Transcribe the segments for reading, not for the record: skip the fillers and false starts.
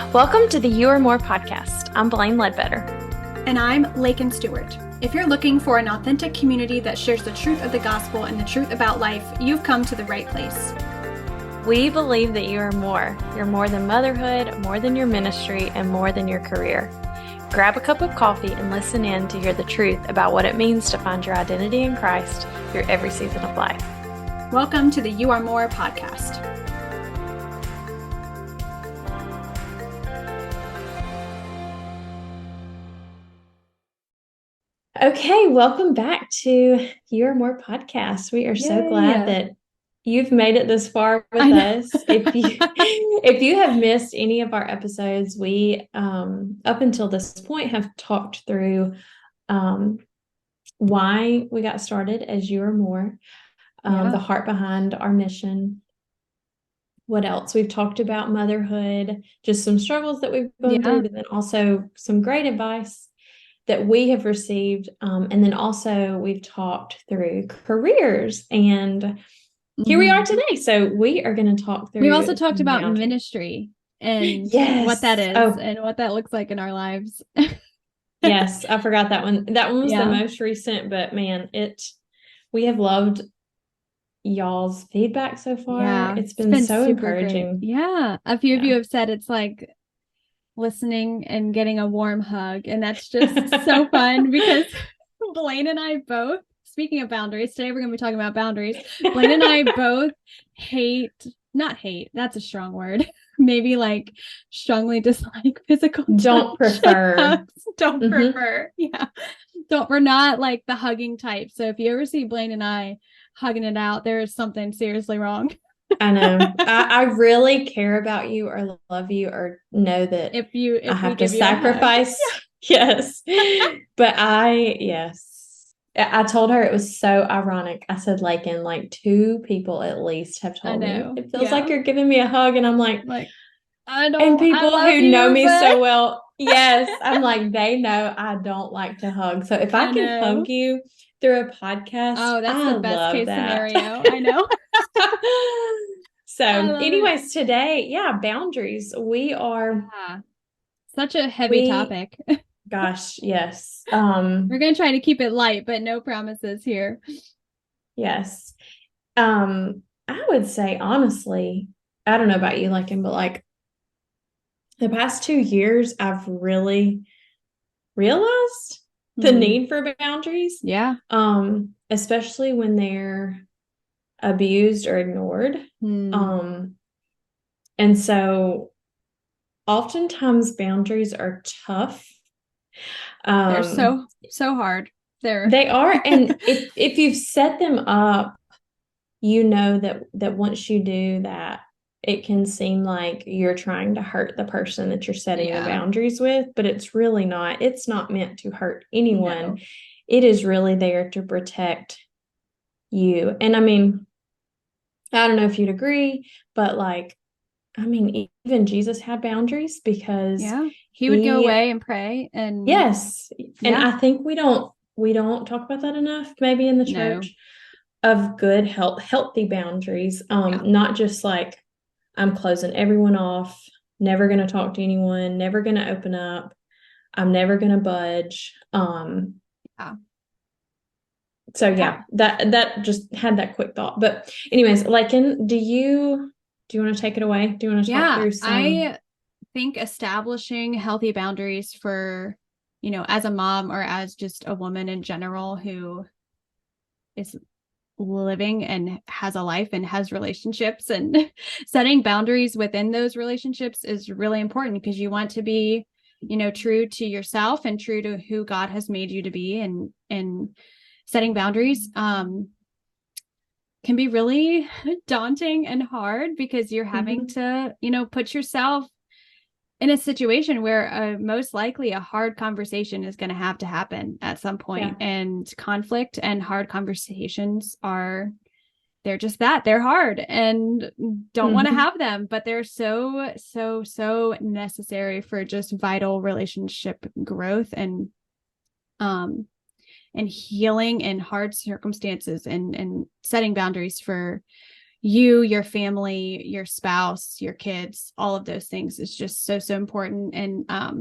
Welcome to the You Are More podcast. I'm Blaine Ledbetter. And I'm Laken Stewart. If you're looking for an authentic community that shares the truth of the gospel and the truth about life, you've come to the right place. We believe that you are more. You're more than motherhood, more than your ministry, and more than your career. Grab a cup of coffee and listen in to hear the truth about what it means to find your identity in Christ through every season of life. Welcome to the You Are More podcast. Okay, welcome back to You Are More podcast. We are so glad that you've made it this far with us. If you have missed any of our episodes, we up until this point have talked through why we got started as You Are More, the heart behind our mission. What else? We've talked about motherhood, just some struggles that we've gone through, but then also some great advice that we have received. And then also we've talked through careers, and here we are today. So we are going to talk through. We also talked about ministry and what that is and what that looks like in our lives. Yes, I forgot that one. That one was the most recent, but man, we have loved y'all's feedback so far. Yeah, it's been so encouraging. Great. Yeah. A few of you have said it's like listening and getting a warm hug, and that's just so fun because Blaine and I both, speaking of boundaries, today we're going to be talking about boundaries. Blaine and I both not hate, that's a strong word, maybe like strongly dislike physical don't prefer we're not like the hugging type. So if you ever see Blaine and I hugging it out, there is something seriously wrong. I know. I really care about you or love you or know that if I have to sacrifice. Yes. But I told her it was so ironic. I said, Laken, like 2 people at least have told me it feels like you're giving me a hug. And I'm like I don't. And people who know me so well, yes, I'm like, they know I don't like to hug. So if I can hug you through a podcast, that's the best case scenario. I know. So anyways, today, boundaries. We are such a heavy topic. Gosh, yes. We're going to try to keep it light, but no promises here. Yes. I would say, honestly, I don't know about you, Laken, but like the past 2 years, I've really realized the need for boundaries. Yeah. Especially when they're abused or ignored. And so oftentimes boundaries are tough. They're so hard. They are. And if you've set them up, you know that once you do that, it can seem like you're trying to hurt the person that you're setting the boundaries with, but it's really not. It's not meant to hurt anyone. No. It is really there to protect you. And I mean, I don't know if you'd agree, but like, I mean, even Jesus had boundaries because he would go away and pray. And and I think we don't talk about that enough, maybe in the church, of good healthy boundaries. Not just like, I'm closing everyone off, never going to talk to anyone, never going to open up, I'm never going to budge. So that just had that quick thought. But anyways, Laken, do you want to take it away? Do you want to talk through some? I think establishing healthy boundaries for, as a mom or as just a woman in general who is living and has a life and has relationships, and setting boundaries within those relationships is really important because you want to be, true to yourself and true to who God has made you to be. And setting boundaries can be really daunting and hard because you're having to, put yourself in a situation where most likely a hard conversation is going to have to happen at some point. And conflict and hard conversations they're just that. They're hard and don't want to have them, but they're so, so, so necessary for just vital relationship growth and healing in hard circumstances, and setting boundaries for you, your family, your spouse, your kids, all of those things is just so, so important. And I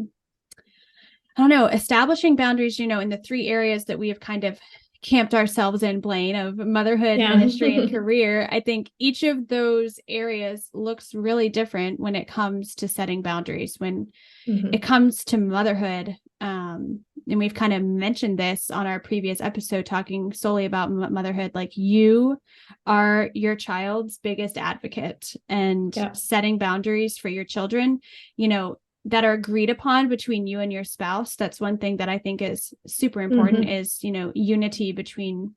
don't know, establishing boundaries, you know, in the 3 areas that we have kind of camped ourselves in, Blaine, of motherhood, ministry, and career. I think each of those areas looks really different when it comes to setting boundaries. When it comes to motherhood, and we've kind of mentioned this on our previous episode, talking solely about motherhood, like you are your child's biggest advocate, and setting boundaries for your children, you know, that are agreed upon between you and your spouse. That's one thing that I think is super important is, you know, unity between,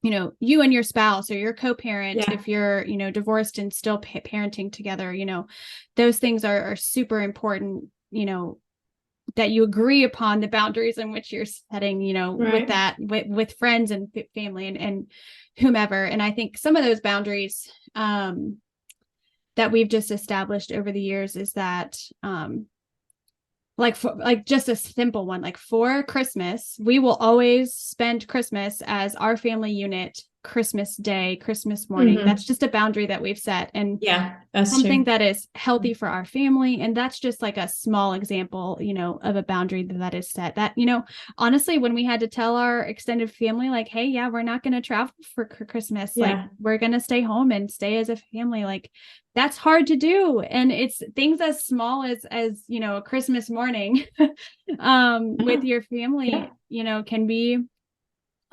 you know, you and your spouse or your co-parent. If you're, you know, divorced and still parenting together, you know, those things are super important, you know, that you agree upon the boundaries in which you're setting, you know, with that, with friends and family and whomever. And I think some of those boundaries, that we've just established over the years is that, like just a simple one, like for Christmas, we will always spend Christmas as our family unit, Christmas Day, Christmas morning. That's just a boundary that we've set. And that's something true. that is healthy for our family. And that's just like a small example, you know, of a boundary that is set. That, you know, honestly, when we had to tell our extended family, like, hey, yeah, we're not going to travel for Christmas. Like, we're going to stay home and stay as a family. Like, that's hard to do. And it's things as small as, you know, a Christmas morning with your family, you know, can be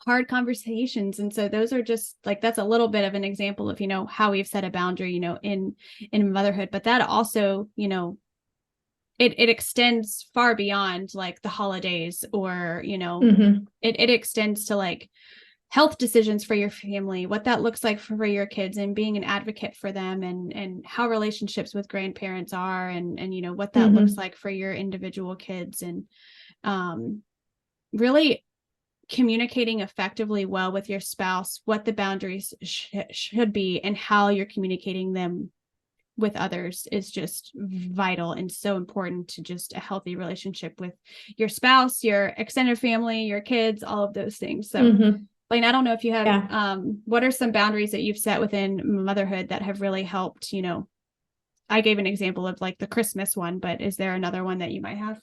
hard conversations. And so those are just like, that's a little bit of an example of, you know, how we've set a boundary, you know, in motherhood. But that also, you know, it extends far beyond like the holidays, or, you know, it extends to like health decisions for your family, what that looks like for your kids, and being an advocate for them, and how relationships with grandparents are, and you know, what that looks like for your individual kids. And really communicating effectively well with your spouse, what the boundaries should be, and how you're communicating them with others is just vital and so important to just a healthy relationship with your spouse, your extended family, your kids, all of those things. So Blaine, I don't know if you have, what are some boundaries that you've set within motherhood that have really helped? You know, I gave an example of like the Christmas one, but is there another one that you might have?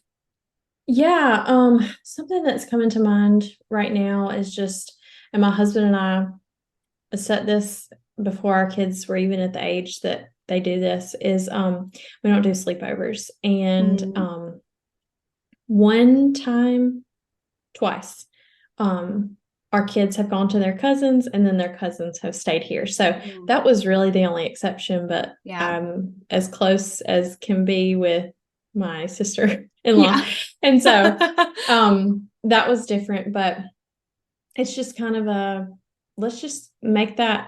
Something that's coming to mind right now is just, and my husband and I set this before our kids were even at the age that they do this, is we don't do sleepovers. And one time, twice, our kids have gone to their cousins, and then their cousins have stayed here. So that was really the only exception, but I'm as close as can be with my sister-in-law. And so that was different, but it's just kind of let's just make that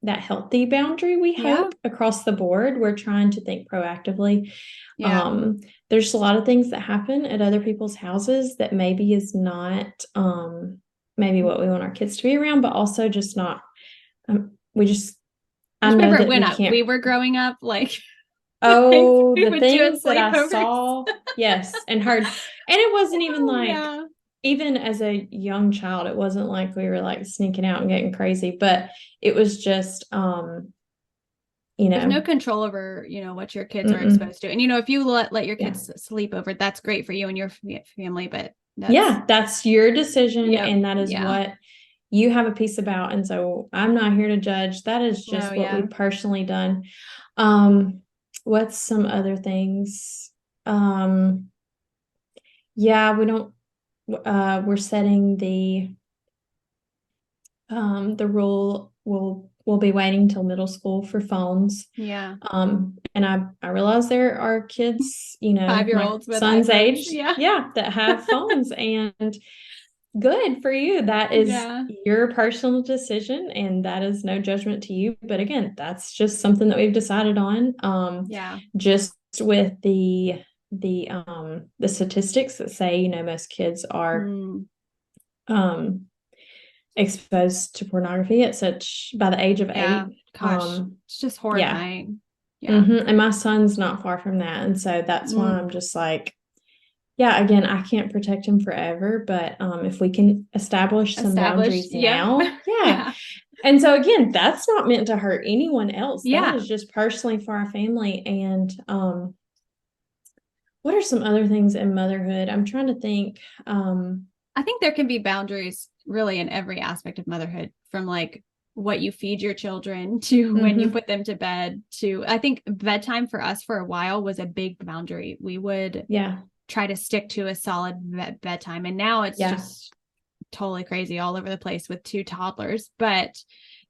that healthy boundary, we hope, across the board. We're trying to think proactively. There's a lot of things that happen at other people's houses that maybe is not maybe what we want our kids to be around, but also just not we just I know that we can't. We were growing up, like, oh, the things that I saw, yes, and heard. And it wasn't even like, even as a young child, it wasn't like we were like sneaking out and getting crazy, but it was just, you know, there's no control over, you know, what your kids are exposed to. And, you know, if you let your kids sleep over, that's great for you and your family, but that's your decision. And that is what you have a piece about. And so I'm not here to judge. That is just what we've personally done. What's some other things? We don't, we're setting the rule, we'll be waiting till middle school for phones. And I realize there are kids, you know, 5-year-olds with son's iPhones. age, that have phones, and good for you. That is your personal decision, and that is no judgment to you. But again, that's just something that we've decided on. Just with the statistics that say, you know, most kids are exposed to pornography at by the age of 8. Gosh, it's just horrifying. And my son's not far from that, and so that's why I'm just like, again, I can't protect him forever, but if we can establish some boundaries now, And so again, that's not meant to hurt anyone else. Yeah. That is just personally for our family. And what are some other things in motherhood? I'm trying to think. I think there can be boundaries really in every aspect of motherhood, from like what you feed your children to when you put them to bed to, I think bedtime for us for a while was a big boundary. We would try to stick to a solid bedtime. And now it's just totally crazy all over the place with 2 toddlers. But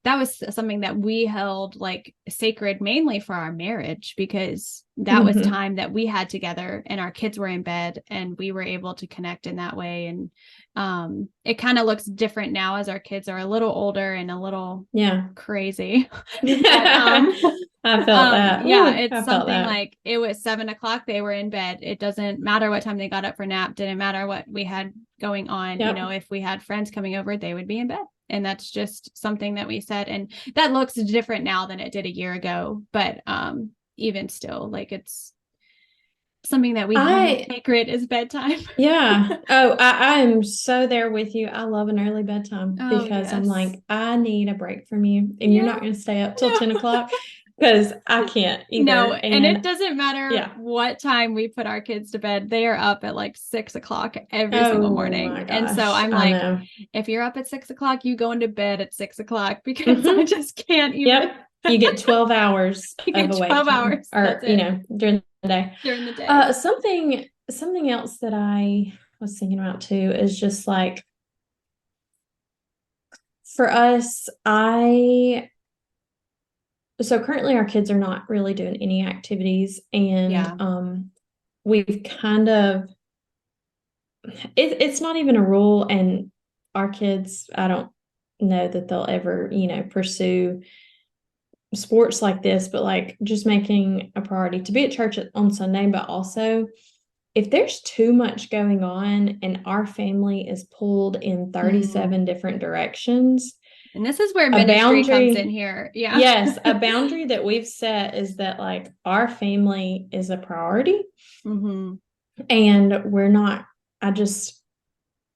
that was something that we held like sacred mainly for our marriage, because that was time that we had together and our kids were in bed and we were able to connect in that way. And it kind of looks different now as our kids are a little older and a little crazy. But, I felt that. Yeah, it's something like it was 7:00, they were in bed. It doesn't matter what time they got up for nap, didn't matter what we had going on. You know, if we had friends coming over, they would be in bed. And that's just something that we said. And that looks different now than it did a year ago. But even still, like it's something that we hold sacred is bedtime. Yeah. Oh, I am so there with you. I love an early bedtime because I'm like, I need a break from you. And you're not going to stay up till 10 o'clock because I can't either. No, and it doesn't matter what time we put our kids to bed. They are up at like 6:00 every single morning. And so I'm like, if you're up at 6:00, you go into bed at 6:00 because I just can't even. You get 12 hours you get 12 hours. Or, you know, during the day. During the day. Something else that I was thinking about too is just like, for us, so currently our kids are not really doing any activities, and we've kind of, it's not even a rule, and our kids, I don't know that they'll ever, you know, pursue sports like this, but like just making a priority to be at church on Sunday, but also if there's too much going on and our family is pulled in 37 different directions. And this is where ministry comes in here. Yeah. Yes. A boundary that we've set is that like our family is a priority. And we're not,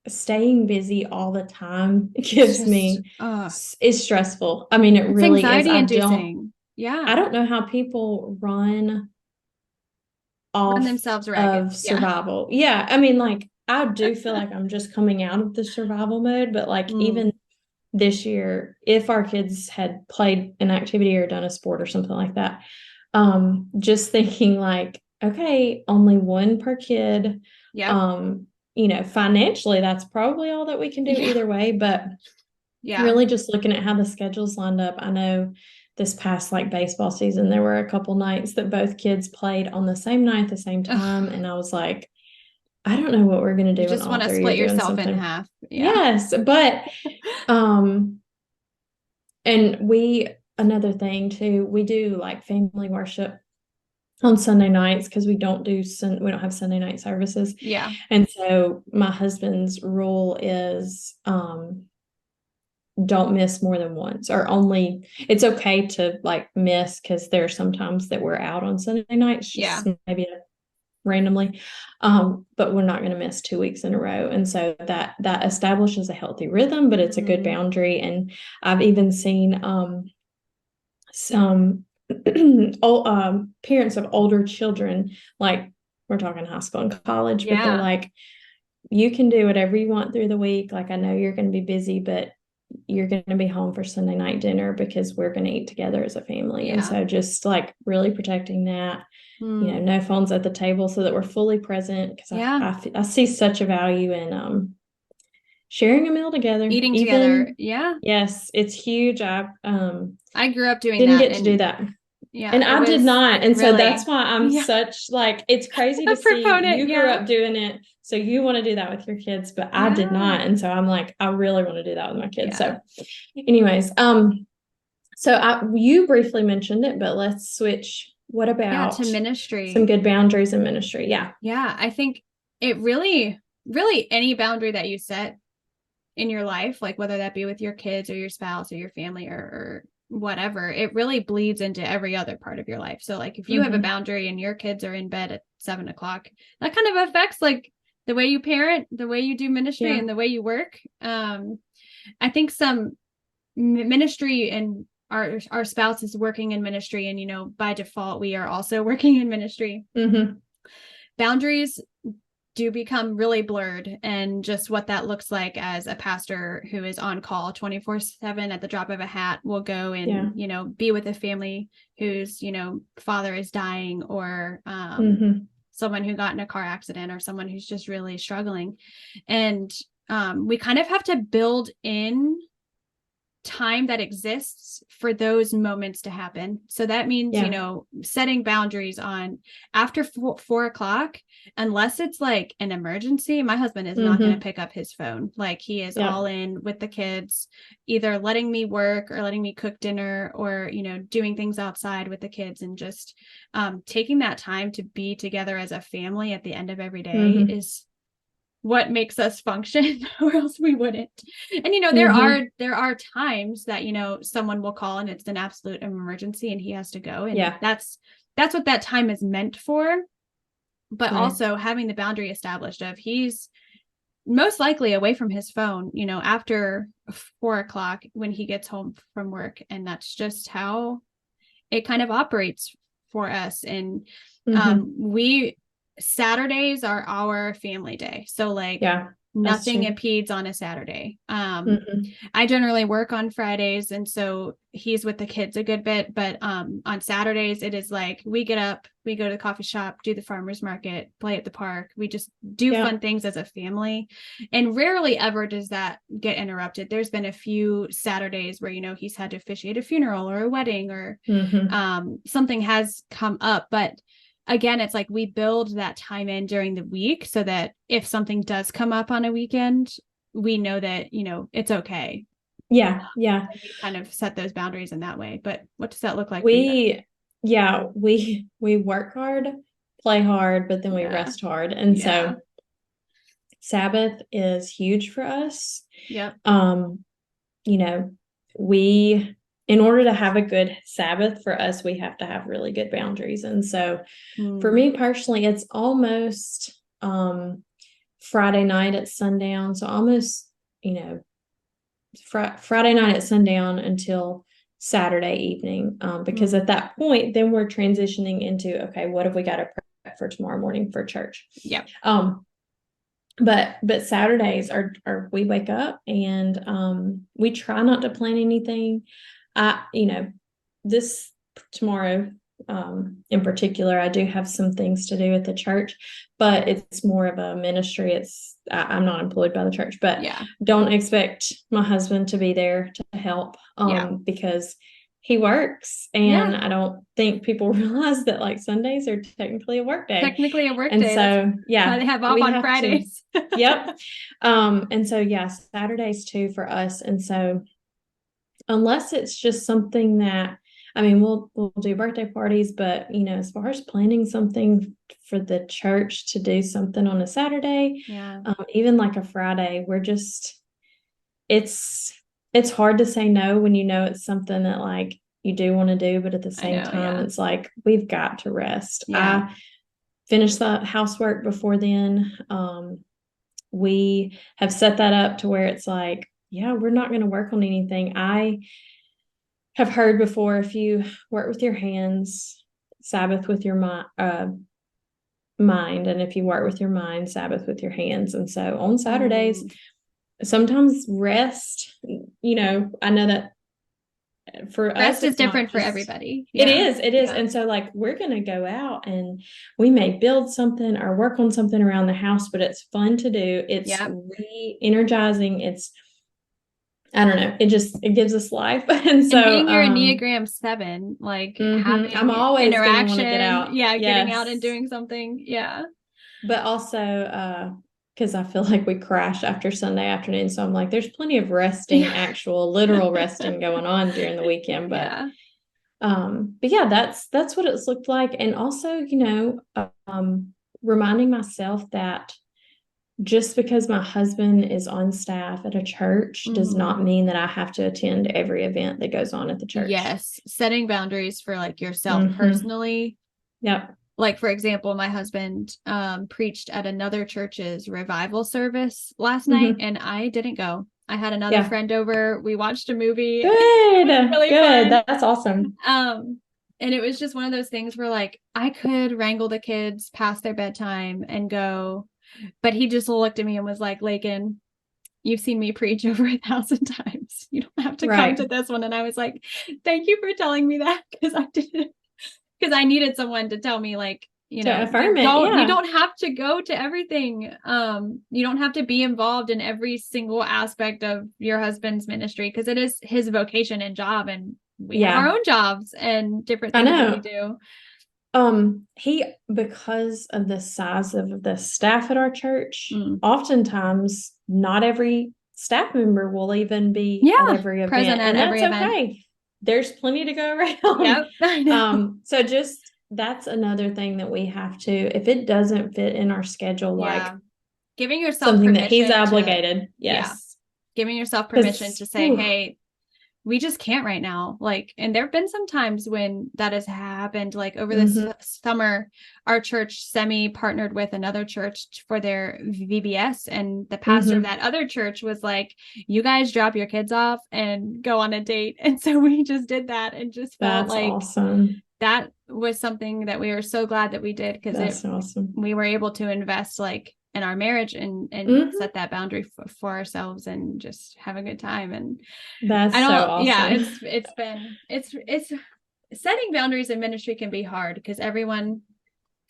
staying busy all the time gives me, it's stressful. I mean, it really is. I don't know how people run themselves of survival. Yeah. I mean, like, I do feel like I'm just coming out of the survival mode, but like even this year, if our kids had played an activity or done a sport or something like that, just thinking like, okay, only one per kid. You know, financially, that's probably all that we can do either way, but really just looking at how the schedules lined up. I know this past like baseball season, there were a couple nights that both kids played on the same night, the same time. And I was like, I don't know what we're going to do. You just want to split yourself in half. Yes. But, and another thing too, we do like family worship on Sunday nights because we don't have Sunday night services. Yeah. And so my husband's rule is, don't miss more than once, or it's okay to like miss because there are some times that we're out on Sunday nights, just maybe randomly, but we're not going to miss 2 weeks in a row. And so that establishes a healthy rhythm, but it's a good boundary. And I've even seen some parents of older children, like we're talking high school and college, but they're like, you can do whatever you want through the week. Like, I know you're going to be busy, but you're going to be home for Sunday night dinner because we're going to eat together as a family. And so just like really protecting that, you know, no phones at the table so that we're fully present. Because I see such a value in sharing a meal together, eating together. Yeah. Yes, it's huge. I grew up doing didn't get to do that. Yeah. And I did not. And so that's why I'm such like, it's crazy to see you grew up doing it. So you want to do that with your kids, but I did not. And so I'm like, I really want to do that with my kids. So anyways, you briefly mentioned it, but let's switch. What about to ministry? Some good boundaries in ministry. Yeah. Yeah. I think it really any boundary that you set in your life, like whether that be with your kids or your spouse or your family or whatever, it really bleeds into every other part of your life. So like if you have a boundary and your kids are in bed at 7:00, that kind of affects like the way you parent, the way you do ministry and the way you work. I think some ministry, and our spouse is working in ministry, and, you know, by default, we are also working in ministry. Mm-hmm. Boundaries do become really blurred, and just what that looks like as a pastor who is on call 24/7 at the drop of a hat will go and, you know, be with a family whose, you know, father is dying, or someone who got in a car accident, or someone who's just really struggling. And we kind of have to build in time that exists for those moments to happen. So that means, you know, setting boundaries on after 4 o'clock, unless it's like an emergency. My husband is not going to pick up his phone. Like, he is all in with the kids, either letting me work or letting me cook dinner, or, you know, doing things outside with the kids, and just taking that time to be together as a family at the end of every day is what makes us function, or else we wouldn't. And, you know, there are times that, you know, someone will call and it's an absolute emergency and he has to go. And that's what that time is meant for. But also having the boundary established of he's most likely away from his phone, you know, after 4 o'clock when he gets home from work. And that's just how it kind of operates for us. And Saturdays are our family day. So like nothing impedes on a Saturday. I generally work on Fridays, and so he's with the kids a good bit. But on Saturdays, it is like we get up, we go to the coffee shop, do the farmer's market, play at the park. We just do fun things as a family. And rarely ever does that get interrupted. There's been a few Saturdays where, you know, he's had to officiate a funeral or a wedding, or something has come up. But again, it's like we build that time in during the week so that if something does come up on a weekend, we know that, you know, it's okay. We kind of set those boundaries in that way. But what does that look like? We work hard, play hard, but then we rest hard. And so Sabbath is huge for us. Yep. You know, in order to have a good Sabbath for us, we have to have really good boundaries. And so for me personally, it's almost Friday night at sundown. So almost, you know, Friday night at sundown until Saturday evening. Because at that point, then we're transitioning into, okay, what have we got to prep for tomorrow morning for church? Yeah. But Saturdays are we wake up and we try not to plan anything. You know, this tomorrow in particular, I do have some things to do at the church, but it's more of a ministry. I'm not employed by the church, but don't expect my husband to be there to help because he works, and I don't think people realize that like Sundays are technically a work day. And so they have off on Fridays. And so Saturdays too for us. And so unless it's just something that, I mean, we'll do birthday parties, but, you know, as far as planning something for the church to do something on a Saturday, even like a Friday, we're just, it's hard to say no when you know it's something that like you do want to do, but at the same time, it's like, we've got to rest. I finished the housework before then. We have set that up to where it's like, we're not going to work on anything. I have heard before, if you work with your hands, Sabbath with your mind. And if you work with your mind, Sabbath with your hands. And so on Saturdays, sometimes rest, you know, I know that for rest is different for everybody. It is. And so like, we're going to go out and we may build something or work on something around the house, but it's fun to do. It's re-energizing. It's, I don't know. It gives us life. And so being your Enneagram 7, like having I'm always interaction, get out. Getting out and doing something. But also, because I feel like we crash after Sunday afternoon. So I'm like, there's plenty of resting, actual literal resting going on during the weekend. But that's what it's looked like. And also, you know, reminding myself that just because my husband is on staff at a church does not mean that I have to attend every event that goes on at the church. Yes. Setting boundaries for like yourself personally. Yep. Like, for example, my husband preached at another church's revival service last night, and I didn't go. I had another friend over. We watched a movie. Good. Really good. Fun. That's awesome. And it was just one of those things where like I could wrangle the kids past their bedtime and go, but he just looked at me and was like, Laken, you've seen me preach over 1,000 times. You don't have to come to this one. And I was like, thank you for telling me that, because I didn't, because I needed someone to tell me, like, you know, affirm you don't have to go to everything. You don't have to be involved in every single aspect of your husband's ministry, because it is his vocation and job, and we have our own jobs and different things that we do. Because of the size of the staff at our church, oftentimes not every staff member will even be at every event, and that's okay. There's plenty to go around. Yep, I know. So just that's another thing that we have to, if it doesn't fit in our schedule, like giving yourself something that he's obligated. Giving yourself permission to say, hey, we just can't right now. Like, and there've been some times when that has happened, like over this summer, our church partnered with another church for their VBS. And the pastor of that other church was like, you guys drop your kids off and go on a date. And so we just did that and just felt like awesome. That was something that we were so glad that we did, because awesome. We were able to invest like in our marriage and set that boundary for ourselves and just have a good time. And that's so awesome. Yeah, it's setting boundaries in ministry can be hard, because everyone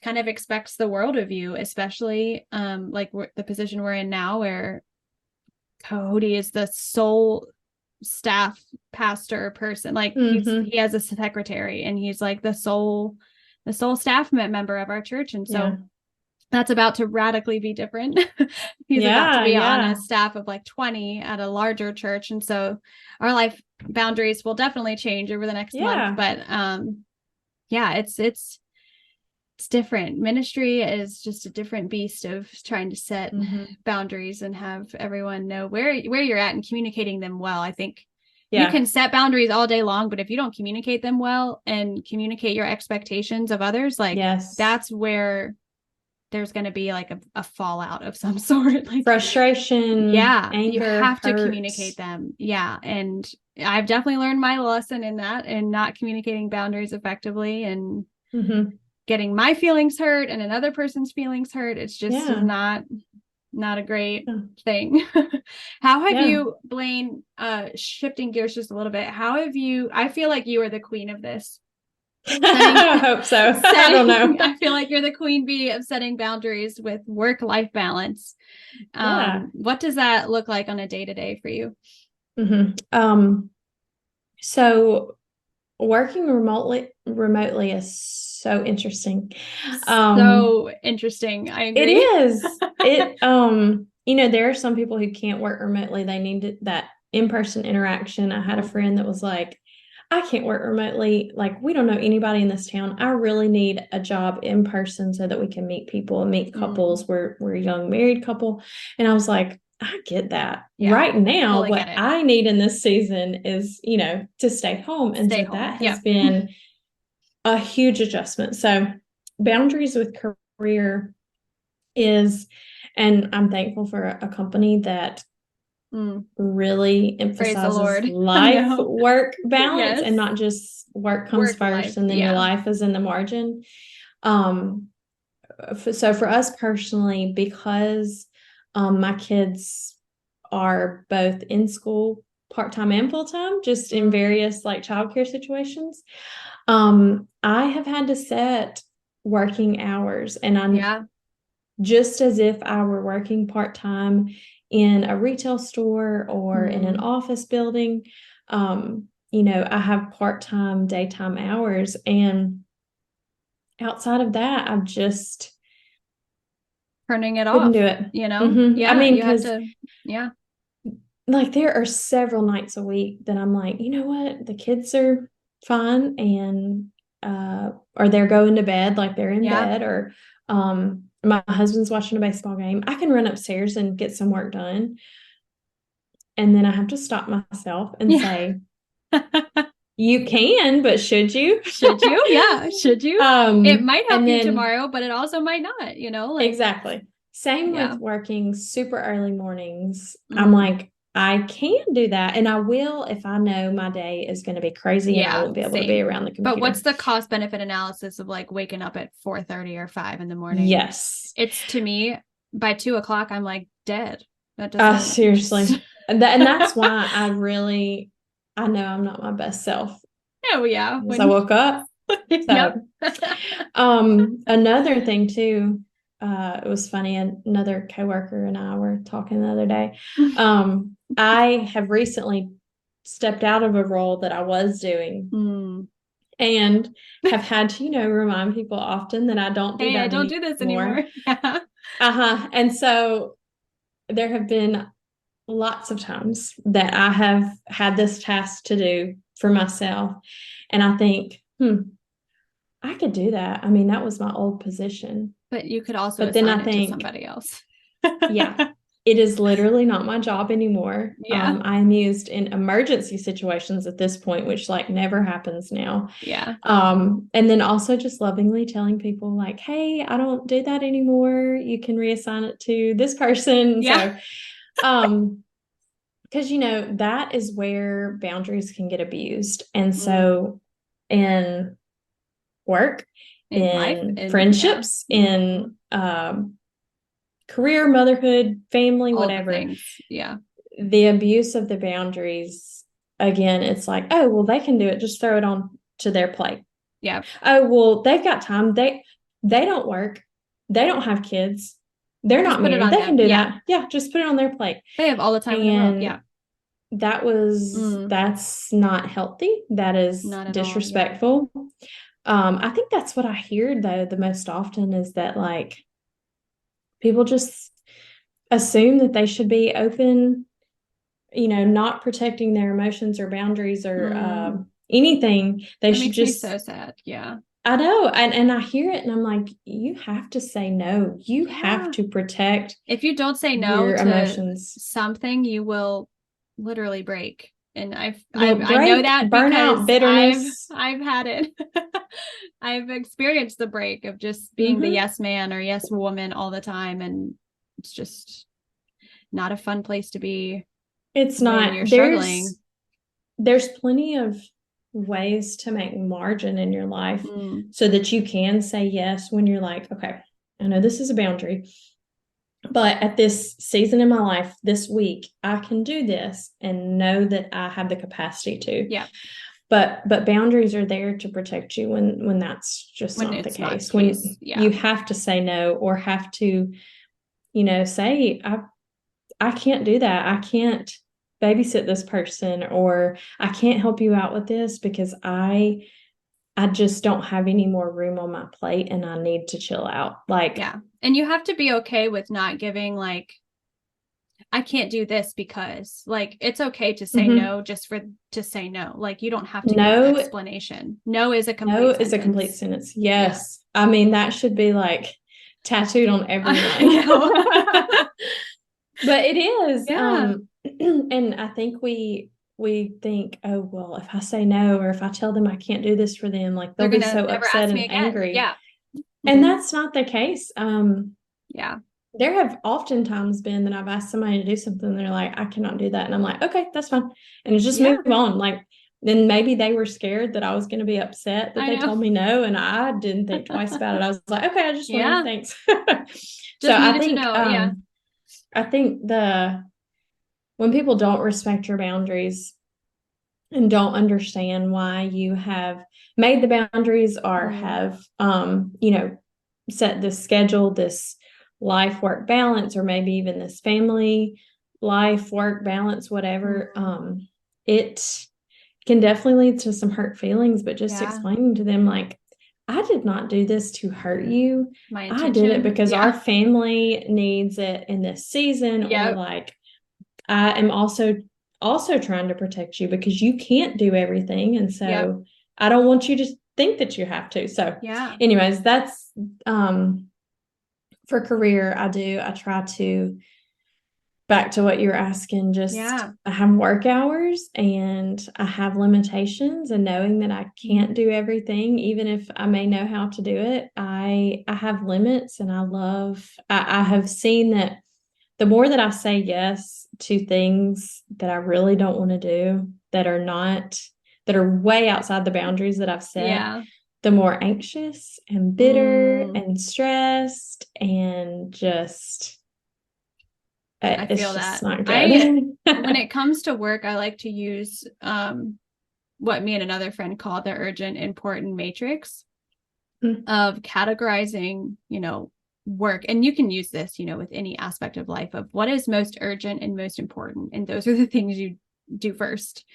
kind of expects the world of you, especially like the position we're in now, where Cody is the sole staff pastor person. Like he has a secretary, and he's like the sole staff member of our church. And so that's about to radically be different. He's about to be on a staff of like 20 at a larger church. And so our life boundaries will definitely change over the next month. But it's different. Ministry is just a different beast of trying to set boundaries and have everyone know where you're at and communicating them well. I think you can set boundaries all day long, but if you don't communicate them well and communicate your expectations of others, like that's where there's going to be like a fallout of some sort, like frustration. Anger, you have to communicate them. And I've definitely learned my lesson in that, and not communicating boundaries effectively, and getting my feelings hurt and another person's feelings hurt. It's just not a great thing. How have you, Blaine, shifting gears just a little bit, I feel like you are the queen of this. I hope so. I don't know. I feel like you're the queen bee of setting boundaries with work-life balance. What does that look like on a day-to-day for you? So working remotely is so interesting. So interesting. I agree. It is. There are some people who can't work remotely. They need that in-person interaction. I had a friend that was like, I can't work remotely. Like, we don't know anybody in this town. I really need a job in person so that we can meet people and meet couples. We're a young married couple. And I was like, I get that. Right now, what I need in this season is, to stay home. And so that has been a huge adjustment. So boundaries with career is, and I'm thankful for a company that really emphasizes life work balance and not just work comes first and then your life is in the margin. So for us personally, because my kids are both in school part-time and full-time, just in various like childcare situations, I have had to set working hours, and I'm just as if I were working part-time in a retail store or in an office building. I have part-time daytime hours, and outside of that, I've just turning it couldn't off. do it. I mean, because like there are several nights a week that I'm like, you know what, the kids are fine, and or they're going to bed, like they're in bed, or my husband's watching a baseball game. I can run upstairs and get some work done. And then I have to stop myself and say, you can, but should you? Should you? Yeah. Should you? It might help you tomorrow, but it also might not, Exactly. Same with working super early mornings. I'm like, I can do that. And I will if I know my day is going to be crazy and I won't be able to be around the computer. But what's the cost benefit analysis of like waking up at 4:30 or 5 in the morning? Yes. It's, to me, by 2:00, I'm like dead. That doesn't seriously. And that's why I know I'm not my best self. Oh yeah. When I woke up. So, another thing too, it was funny. Another coworker and I were talking the other day. I have recently stepped out of a role that I was doing and have had to, remind people often that I don't do that. I don't do this anymore. And so there have been lots of times that I have had this task to do for myself. And I think, I could do that. I mean, that was my old position. But you could also assign it to somebody else. Yeah. It is literally not my job anymore. Yeah. I'm used in emergency situations at this point, which like never happens now. Yeah. And then also just lovingly telling people like, hey, I don't do that anymore. You can reassign it to this person. Yeah. So, because, that is where boundaries can get abused. And so in work, in life, friendships, in career, motherhood, family, whatever. Yeah. The abuse of the boundaries, again, it's like, oh, well, they can do it. Just throw it on to their plate. Yeah. Oh, well, they've got time. They don't work. They don't have kids. They're not married. They can do that. Yeah, just put it on their plate. They have all the time in the world. Yeah. That's not healthy. That is disrespectful. I think that's what I hear though the most often is that like people just assume that they should be open, not protecting their emotions or boundaries or anything. They should just. Makes me so sad. Yeah. I know. And I hear it and I'm like, you have to say no. You have to protect. If you don't say no to emotions, something, you will literally break. And I know that burnout, bitterness. I've had it. I've experienced the break of just being the yes man or yes woman all the time. And it's just not a fun place to be. It's not. You're struggling. There's plenty of ways to make margin in your life so that you can say yes when you're like, okay, I know this is a boundary, but at this season in my life, this week, I can do this and know that I have the capacity to. Yeah. But boundaries are there to protect you when that's just not the case. When you have to say no or have to, say, I can't do that. I can't babysit this person or I can't help you out with this because I just don't have any more room on my plate and I need to chill out. Like, yeah. And you have to be okay with not giving like, I can't do this because like, it's okay to say no just to say no. Like you don't have to give an explanation. No is a complete sentence. Yes. Yeah. I mean, that should be like tattooed on everyone. But it is. Yeah. And I think we think, oh, well, if I say no, or if I tell them I can't do this for them, like they'll be so upset and angry. Yeah. And that's not the case. Yeah. There have oftentimes been that I've asked somebody to do something and they're like, I cannot do that. And I'm like, okay, that's fine. And just move on. Like, then maybe they were scared that I was going to be upset that they told me no. And I didn't think twice about it. I was like, okay, I just want to, thanks. So I think, I think when people don't respect your boundaries and don't understand why you have made the boundaries or have, set this schedule, this life work balance, or maybe even this family life work balance, whatever, it can definitely lead to some hurt feelings, but just explaining to them like, I did not do this to hurt you. I did it because our family needs it in this season. Or like, I am also trying to protect you because you can't do everything. And so I don't want you to think that you have to. So anyways, that's, for career, I try to, back to what you're asking, just I have work hours and I have limitations, and knowing that I can't do everything, even if I may know how to do it, I have limits. And I have seen that the more that I say yes to things that I really don't want to do, that are way outside the boundaries that I've set, the more anxious and bitter and stressed and just I feel just that. not good. When it comes to work, I like to use what me and another friend call the urgent important matrix of categorizing, work. And you can use this, with any aspect of life, of what is most urgent and most important. And those are the things you do first.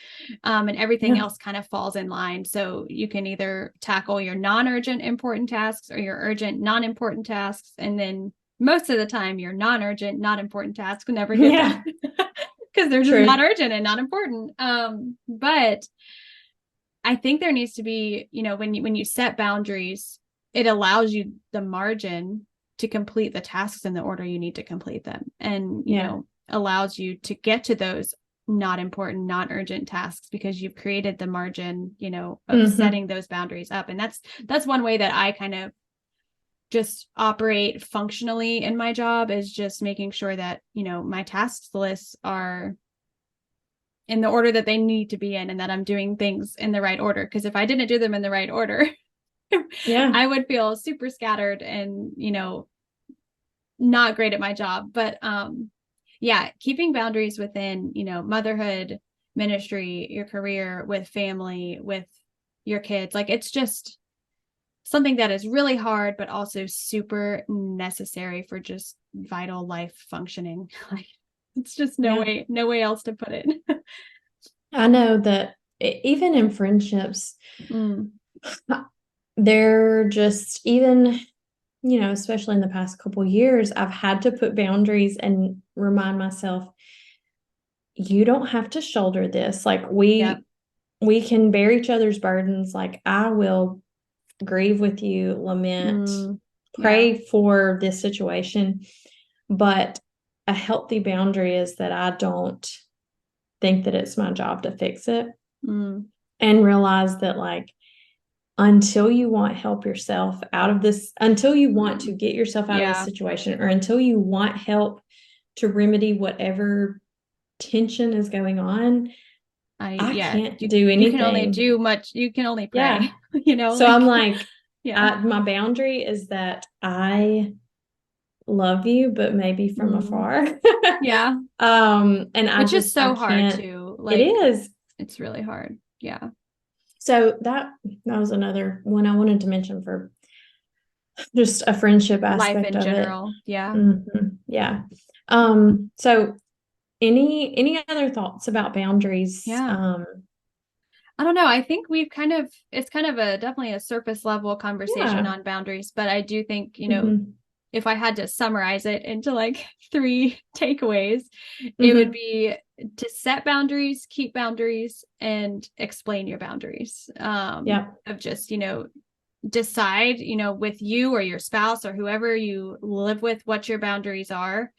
And everything else kind of falls in line. So you can either tackle your non-urgent important tasks or your urgent non-important tasks. And then most of the time your non-urgent, not important tasks never get done because they're just not urgent and not important. But I think there needs to be, when you set boundaries, it allows you the margin to complete the tasks in the order you need to complete them. And, allows you to get to those not important, not urgent tasks because you've created the margin, of setting those boundaries up. And that's one way that I kind of just operate functionally in my job, is just making sure that, my tasks lists are in the order that they need to be in, and that I'm doing things in the right order. Because if I didn't do them in the right order, I would feel super scattered and, not great at my job. But keeping boundaries within, motherhood, ministry, your career, with family, with your kids, like, it's just something that is really hard, but also super necessary for just vital life functioning. Like, it's just no way else to put it. I know that even in friendships, they're just, even, especially in the past couple of years, I've had to put boundaries and remind myself, you don't have to shoulder this. Like, we can bear each other's burdens. Like, I will grieve with you, lament, pray for this situation. But a healthy boundary is that I don't think that it's my job to fix it, and realize that, like, until you want help yourself out of this, until you want to get yourself out of this situation, or until you want help to remedy whatever tension is going on, I can't do anything. You can only do much. You can only pray, So I'm like, my boundary is that I love you, but maybe from afar. And which is so hard too. Like, it is. It's really hard. Yeah. So that was another one I wanted to mention for just a friendship aspect life in of general. Yeah. So any other thoughts about boundaries? I don't know. I think it's kind of definitely a surface level conversation on boundaries, but I do think, if I had to summarize it into like 3 takeaways, it would be to set boundaries, keep boundaries, and explain your boundaries. Of just, decide, with you or your spouse or whoever you live with, what your boundaries are,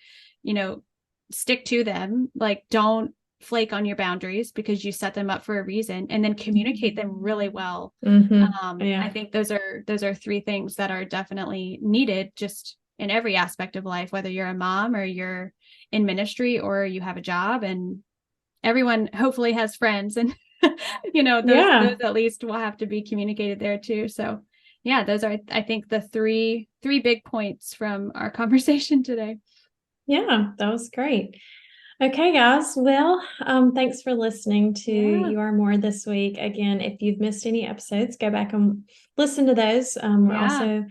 stick to them. Like, don't flake on your boundaries because you set them up for a reason, and then communicate them really well. I think those are 3 things that are definitely needed just in every aspect of life, whether you're a mom or you're in ministry or you have a job, and everyone hopefully has friends, and those at least will have to be communicated there too. So those are, I think, the three big points from our conversation today. Yeah, that was great. Okay, guys. Well, thanks for listening to You Are More this week. Again, if you've missed any episodes, go back and listen to those. We're also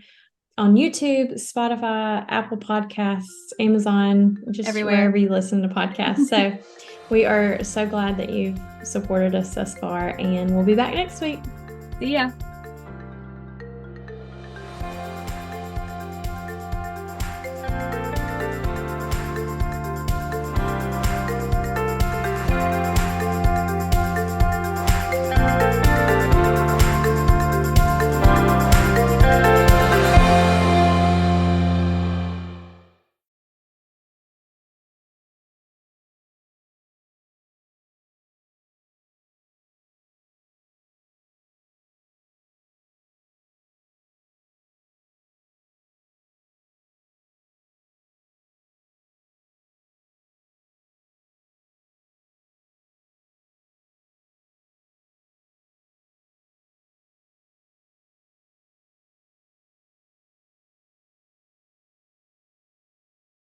on YouTube, Spotify, Apple Podcasts, Amazon, just everywhere, wherever you listen to podcasts. So we are so glad that you supported us thus far, and we'll be back next week. See ya.